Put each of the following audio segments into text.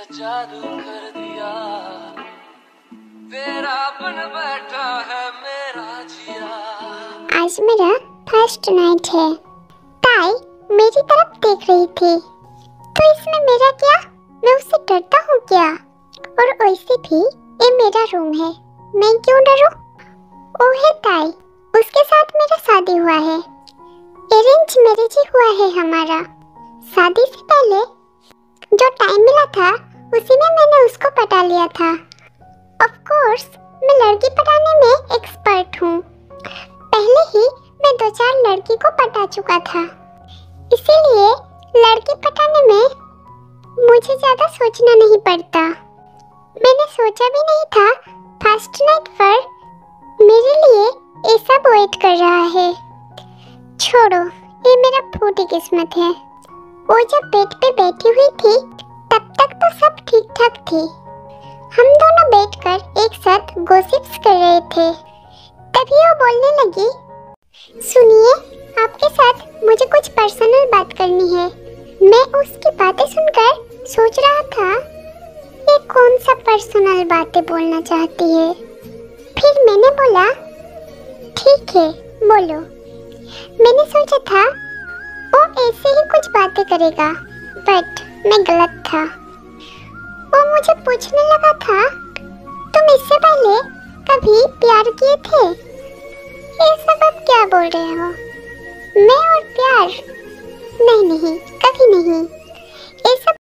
सा जादू कर दिया, तेरा बन बैठा है मेरा जिया। आज मेरा फर्स्ट नाइट है। ताई मेरी तरफ देख रही थी, तो इसमें मेरा क्या? मैं उससे डरता हूँ क्या? और वैसे भी ये मेरा रूम है, मैं क्यों डरूं? ओह है ताई, उसके साथ मेरा शादी हुआ है। अरेंज मैरिज ही हुआ है हमारा। शादी से पहले जो टाइम मिला था उसी में मैंने उसको पटा लिया था। ऑफ कोर्स मैं लड़की पटाने में एक्सपर्ट हूँ। पहले ही मैं 2-4 लड़की को पटा चुका था, इसीलिए लड़की पटाने में मुझे ज्यादा सोचना नहीं पड़ता। मैंने सोचा भी नहीं था फर्स्ट नाइट पर मेरे लिए ऐसा वेट कर रहा है। छोड़ो, ये मेरा फूटी किस्मत है। वो जब बेड पे बैठी हुई थी तब तक तो सब ठीक ठाक थी। हम दोनों बैठकर एक साथ गॉसिप्स कर रहे थे। तभी वो बोलने लगी, सुनिए, आपके साथ मुझे कुछ पर्सनल बात करनी है। मैं उसकी बातें सुनकर सोच रहा था ये कौन सा पर्सनल बातें बोलना चाहती है। फिर मैंने बोला, ठीक है बोलो। मैंने सोचा था वो ऐसे ही कुछ बातें करेगा, बट मैं गलत था। वो मुझे पूछने लगा था, तुम इससे पहले कभी प्यार किए थे? ये सब आप क्या बोल रहे हो? मैं और प्यार? नहीं, कभी नहीं। ये सब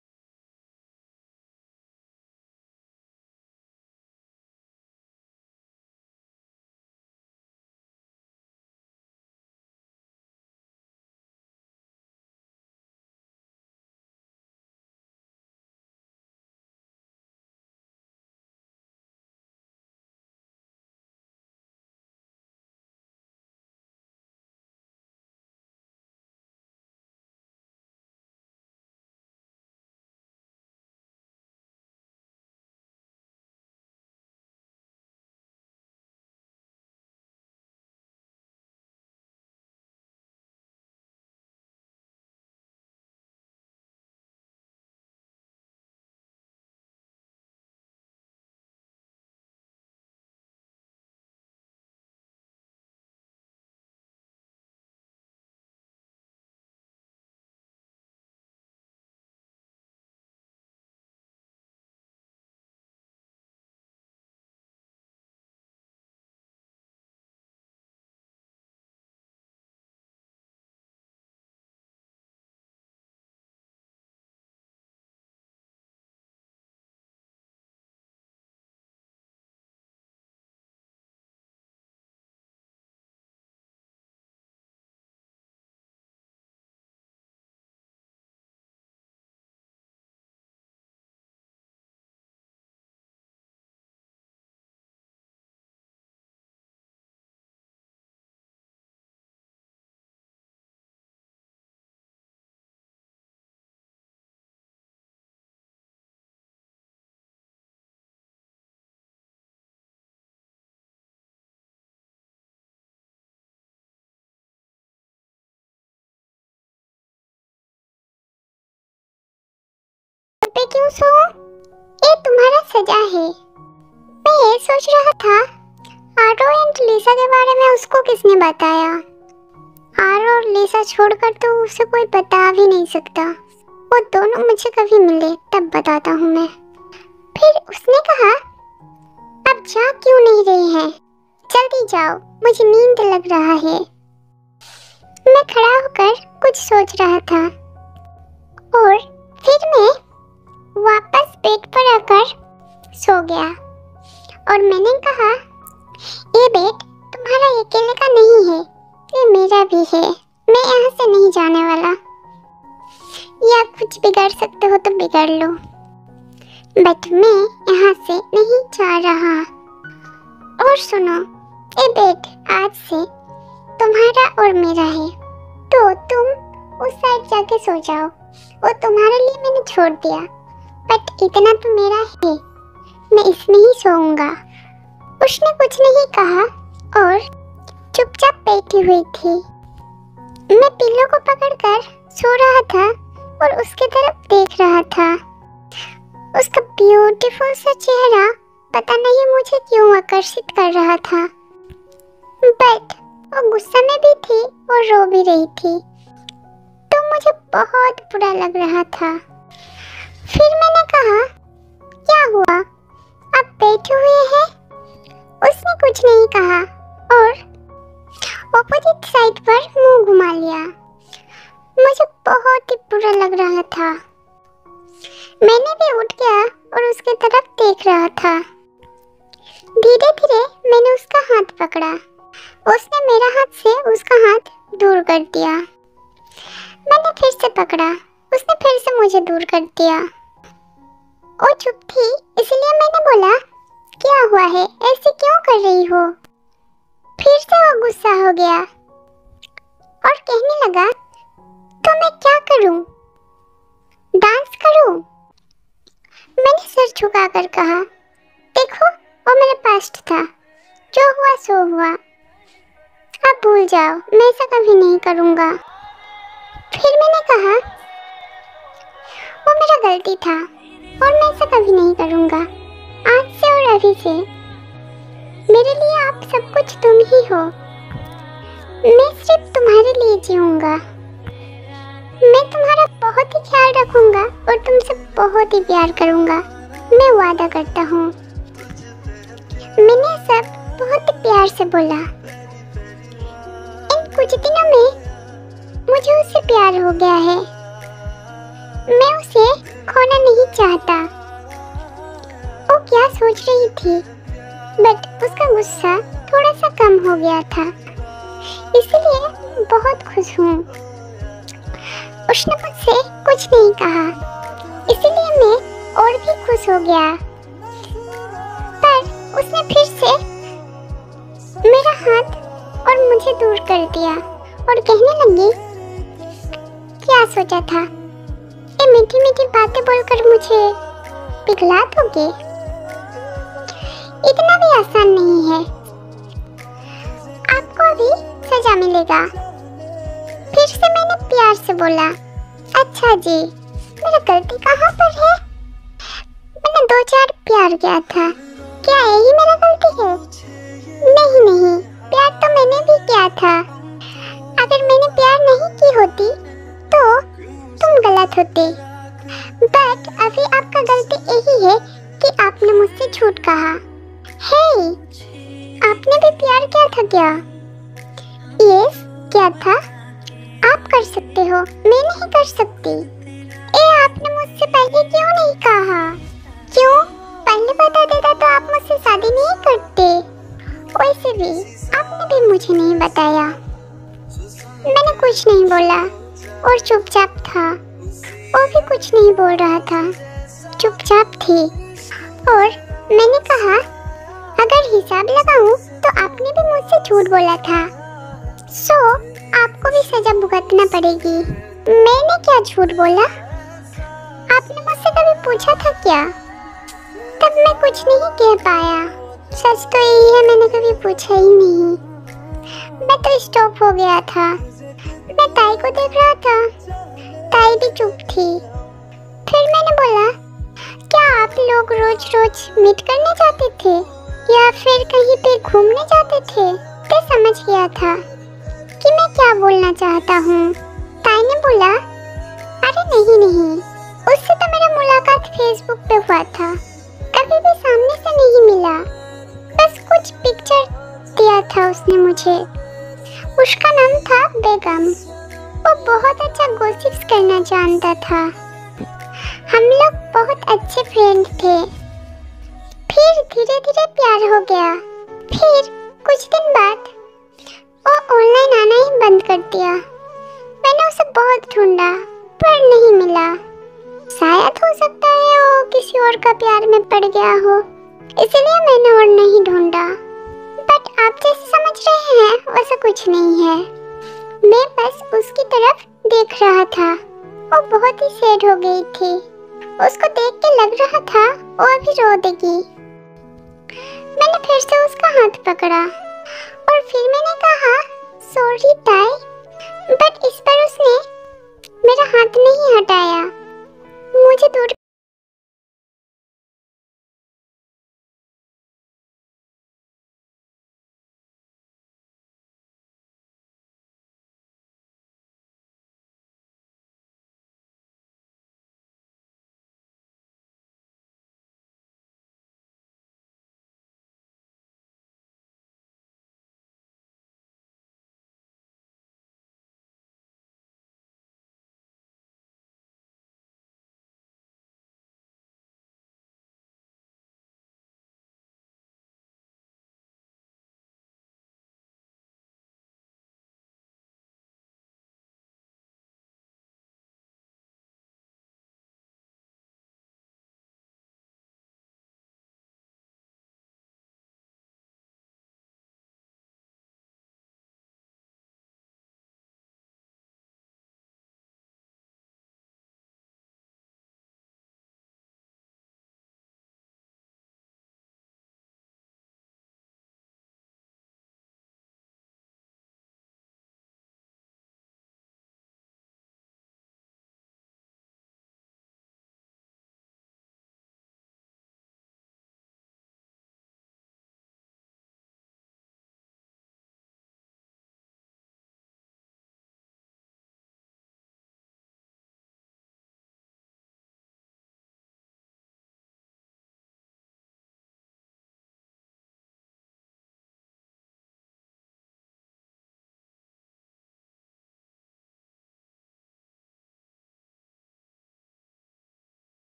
पे क्यों सो? ये तुम्हारा सजा है। मैं ये सोच रहा था, आरो एंड लिसा के बारे में उसको किसने बताया? आरो और लिसा छोड़कर तो उसे कोई बता भी नहीं सकता। वो दोनों मुझे कभी मिले तब बताता हूँ मैं। फिर उसने कहा, अब जा क्यों नहीं रही है? जल्दी जाओ, मुझे नींद लग रहा है। मैं खड़ा होकर कुछ सोच रहा था और फिर मैं वापस बेड पर आकर सो गया और मैंने कहा, ये बेड तुम्हारा अकेले का नहीं है, ये मेरा भी है। मैं यहाँ से नहीं जाने वाला। या कुछ बिगाड़ सकते हो तो बिगाड़ लो, बट मैं यहाँ से नहीं जा रहा। और सुनो, ये बेड आज से तुम्हारा और मेरा है, तो तुम उस साइड जाके सो जाओ। वो तुम्हारे लिए मैंने छोड़ दिया, बट इतना तो मेरा है, मैं इसमें ही सोऊंगा। उसने कुछ नहीं कहा और चुपचाप बैठी हुई थी। मैं पिल्लो को पकड़कर सो रहा था और उसकी तरफ देख रहा था। उसका ब्यूटीफुल सा चेहरा पता नहीं मुझे क्यों आकर्षित कर रहा था। बट वो गुस्सा में भी थी और रो भी रही थी, तो मुझे बहुत बुरा लग रहा था। फिर मैंने कहा, क्या हुआ, आप बैठे हुए हैं? उसने कुछ नहीं कहा और ऑपोजिट साइड पर मुंह घुमा लिया। मुझे बहुत ही बुरा लग रहा था। मैंने भी उठ गया और उसके तरफ देख रहा था। धीरे धीरे मैंने उसका हाथ पकड़ा। उसने मेरा हाथ से उसका हाथ दूर कर दिया। मैंने फिर से पकड़ा, उसने फिर से मुझे दूर कर दिया। वो चुप थी, इसलिए मैंने बोला, क्या हुआ है, ऐसे क्यों कर रही हो? फिर से वो गुस्सा हो गया और कहने लगा, तो मैं क्या करूं? डांस करूं? मैंने सिर झुकाकर कहा, देखो वो मेरे पास्ट था, जो हुआ सो हुआ, अब भूल जाओ, मैं ऐसा कभी नहीं करूंगा। फिर मैंने कहा, वो मेरा गलती था और मैं ऐसा कभी नहीं करूंगा, आज से और अभी से। मेरे लिए आप सब कुछ तुम ही हो। मैं सिर्फ तुम्हारे लिए जीऊंगा। मैं तुम्हारा बहुत ही ख्याल रखूंगा और तुमसे बहुत ही प्यार करूंगा, मैं वादा करता हूँ। मैंने सब बहुत प्यार से बोला। इन कुछ दिनों में मुझे उससे प्यार हो गया है। मैं उसे खोना नहीं चाहता। वो क्या सोच रही थी, बट उसका गुस्सा थोड़ा सा कम हो गया था, इसलिए बहुत खुश हूँ। उसने मुझसे कुछ नहीं कहा, इसलिए मैं और भी खुश हो गया। पर उसने फिर से मेरा हाथ और मुझे दूर कर दिया और कहने लगी, क्या सोचा था, ये मीठी मीठी बातें बोलकर मुझे पिघला दोगे? इतना भी आसान नहीं है, आपको अभी सजा मिलेगा। फिर से मैंने प्यार से बोला, अच्छा जी, मेरा गलती कहाँ पर है? मैंने 2-4 प्यार किया था, क्या यही मेरा गलती है? नहीं नहीं, प्यार तो मैंने भी किया था। अगर मैंने प्यार नहीं की होती तो तुम गलत होते। बट अभी आपका गलती यही है कि आपने मुझसे झूठ कहा। हे, आपने भी प्यार किया था क्या? यस, क्या था? आप कर सकते हो, मैं नहीं कर सकती। आपने मुझसे पहले क्यों नहीं कहा? क्यों? पहले बता देता तो आप मुझसे शादी नहीं करते। वैसे भी आपने भी मुझे नहीं बताया। मैंने कुछ नहीं बोला और चुपचाप था। वो भी कुछ नहीं बोल रहा था, चुपचाप थी। और मैंने कहा, अगर हिसाब लगाऊं तो आपने भी मुझसे झूठ बोला था, सो आपको भी सजा भुगतना पड़ेगी। मैंने क्या झूठ बोला? आपने मुझसे कभी पूछा था क्या? तब मैं कुछ नहीं कह पाया। सच तो यही है, मैंने कभी पूछा ही नहीं। मैं तो स्टॉप हो गया था। मैं ताई को देख रहा था, ताई भी चुप थी। फिर मैंने बोला, क्या आप लोग रोज रोज मीट करने जाते थे या फिर कहीं पे घूमने जाते थे? मैं समझ गया था कि मैं क्या बोलना चाहता हूँ। ताई ने बोला, अरे नहीं नहीं, उससे तो मेरा मुलाकात फेसबुक पे हुआ था, कभी भी सामने से नहीं मिला, बस कुछ पिक्चर दिया था उसने मुझे। उसका नाम था बेगम। वो बहुत अच्छा गॉसिप्स करना जानता था। हम लोग बहुत अच्छे फ्रेंड थे। फिर धीरे धीरे प्यार हो गया। फिर कुछ दिन बाद वो ऑनलाइन आना ही बंद कर दिया। मैंने उसे बहुत ढूंढा पर नहीं मिला। शायद हो सकता है वो किसी और का प्यार में पड़ गया हो, इसलिए मैंने और नहीं ढूंढा। बट आप जैसे समझ रहे हैं वैसा कुछ नहीं है। मैं बस उसकी तरफ देख रहा था। वो बहुत ही सैड हो गई थी। उसको देख के लग रहा था वो अभी रो देगी। मैंने फिर से उसका हाथ पकड़ा और फिर मैंने कहा, सॉरी ताई, बट इस पर उसने मेरा हाथ नहीं हटाया, मुझे दूर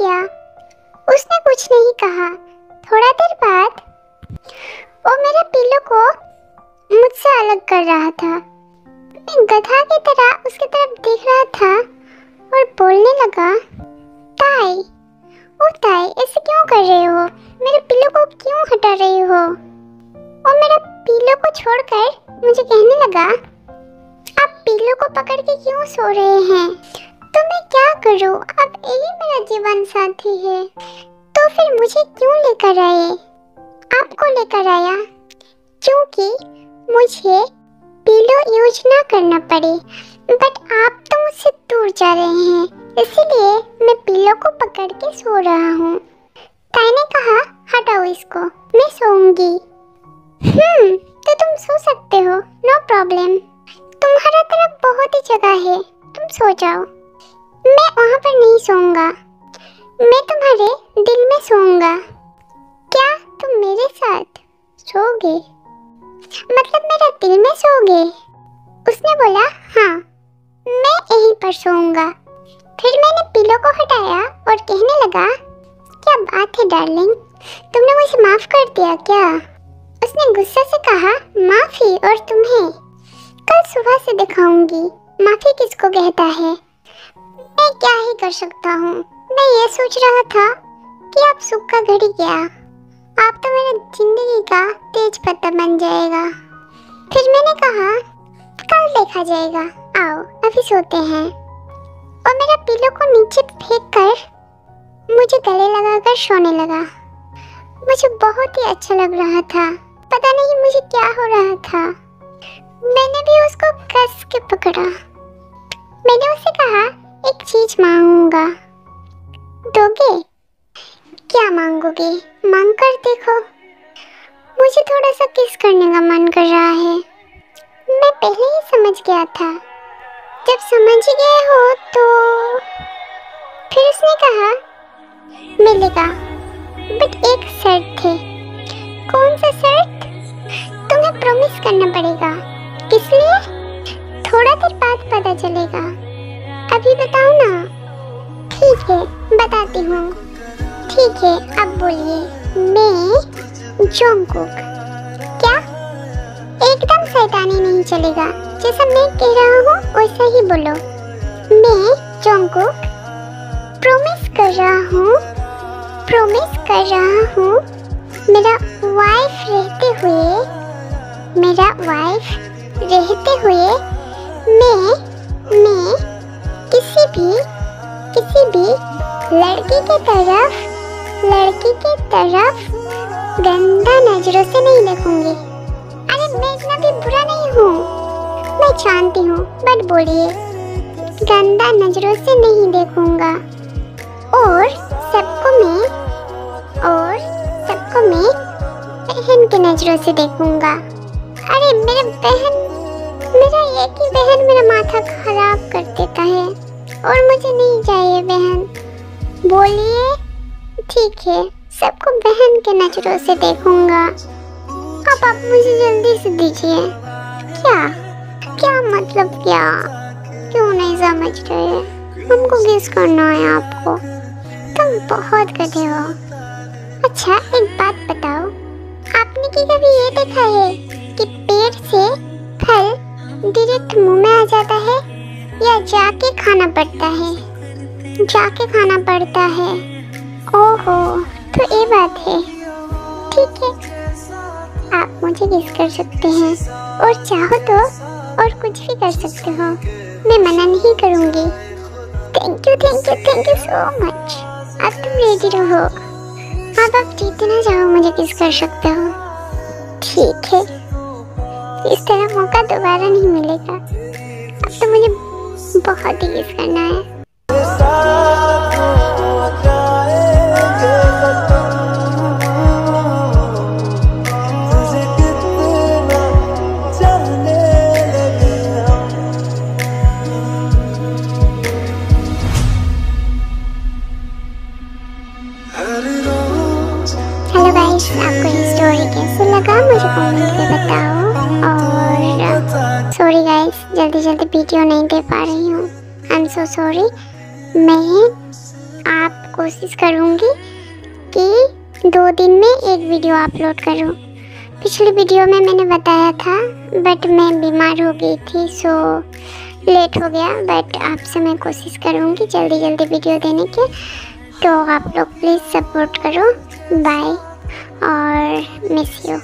किया? उसने कुछ नहीं कहा। थोड़ा देर बाद वो मेरे पिल्लो को मुझसे अलग कर रहा था। मैं गधा की तरह उसकी तरफ देख रहा था और बोलने लगा, ताई, ओ ताई, ऐसे क्यों कर रहे हो? मेरे पिल्लो को क्यों हटा रही हो? और मेरा पिल्लो को छोड़कर मुझे कहने लगा, आप पिल्लो को पकड़ के क्यों सो रहे हैं? तो मैं क्या करूं? अब यही मेरा जीवन साथी है। तो फिर मुझे क्यों लेकर आए? आपको लेकर आया क्योंकि मुझे पिल्लो यूज ना करना पड़े। बट आप तो मुझसे दूर जा रहे हैं, इसीलिए मैं पिल्लो को पकड़ के सो रहा हूँ। ताई ने कहा, हटाओ इसको, मैं सोऊंगी। तो तुम सो सकते हो, नो प्रॉब्लम। तुम्हारा तरफ बहुत ही जगह है, तुम सो जाओ। मैं वहाँ पर नहीं सोऊंगा, मैं तुम्हारे दिल में सोऊंगा। क्या तुम मेरे साथ सोओगे? मतलब मेरे दिल में सोओगे? उसने बोला, हाँ, मैं यहीं पर सोऊंगा। फिर मैंने पिलो को हटाया और कहने लगा, क्या बात है डार्लिंग, तुमने मुझे माफ कर दिया क्या? उसने गुस्से से कहा, माफी और तुम्हें? कल सुबह से दिखाऊंगी माफी किसको कहता है। मैं क्या ही कर सकता हूँ। मैं ये सोच रहा था कि आप सुख का घड़ी क्या, आप तो मेरी जिंदगी का तेज पत्ता बन जाएगा। फिर मैंने कहा, कल देखा जाएगा, आओ अभी सोते हैं। और मेरा पिलो को नीचे फेंक कर मुझे गले लगाकर सोने लगा। मुझे बहुत ही अच्छा लग रहा था। पता नहीं मुझे क्या हो रहा था। मैंने भी उसको कस के पकड़ा। मैंने उससे कहा, एक चीज मांगूंगा, दोगे? क्या मांगोगे? मांग कर देखो। मुझे थोड़ा सा किस करने का मन कर रहा है। मैं पहले ही समझ गया था। जब समझ गए हो तो फिर उसने कहा, मिलेगा, बट एक शर्त है। कौन सा शर्त? तुम्हें प्रॉमिस करना पड़ेगा। किस लिए? थोड़ा देर बाद पता चलेगा। अभी बताओ ना। ठीक है, बताती हूँ। ठीक है, अब बोलिए। मैं जोंगकुक। क्या? एकदम शैतानी नहीं चलेगा। जैसा मैं कह रहा हूँ वैसा ही बोलो। मैं जोंगकुक प्रॉमिस कर रहा हूँ, प्रॉमिस कर रहा हूँ, मेरा वाइफ रहते हुए मैं किसी भी लड़की के तरफ गंदा नजरों से नहीं देखूंगी। अरे मैं इतना भी बुरा नहीं हूँ, मैं जानती हूँ, बट बोलिए। गंदा नजरों से नहीं देखूंगा और सबको मैं बहन की नजरों से देखूंगा। अरे मेरा एक ही बहन मेरा माथा खराब कर देता है और मुझे नहीं चाहिए बहन। बोलिए। ठीक है, सबको बहन के नजरों से देखूंगा। अब आप मुझे जल्दी से दीजिए। क्या मतलब क्या? क्यों नहीं समझ रहे? हमको किस करना है आपको? तुम बहुत गधे हो। अच्छा एक बात बताओ, आपने की कभी ये देखा है कि पेड़ से फल डायरेक्ट मुंह में आ जाता है या जाके खाना पड़ता है? जाके खाना पड़ता है। ओहो, तो ये बात है। ठीक है, आप मुझे किस कर सकते हैं और चाहो तो और कुछ भी कर सकते हो। मैं मना नहीं करूँगी। Thank you so much. अब तुम रेडी रहो। अब आप जितना चाहो मुझे किस कर सकते हो। ठीक है, इस तरह मौका दोबारा नहीं मिलेगा। अब तो मुझे बहुत ही किस करना है। हेलो गाइस, आपको ये स्टोरी कैसे लगा मुझे कमेंट में बताओ। और सॉरी गाइस, जल्दी वीडियो नहीं दे पा रही हूँ। I am so sorry. मैं आप कोशिश करूँगी कि 2 दिन में एक वीडियो अपलोड करूँ। पिछली वीडियो में मैंने बताया था बट मैं बीमार हो गई थी, सो लेट हो गया। बट आपसे मैं कोशिश करूँगी जल्दी जल्दी वीडियो देने की, तो आप लोग प्लीज़ सपोर्ट करो। बाय और मिस यू।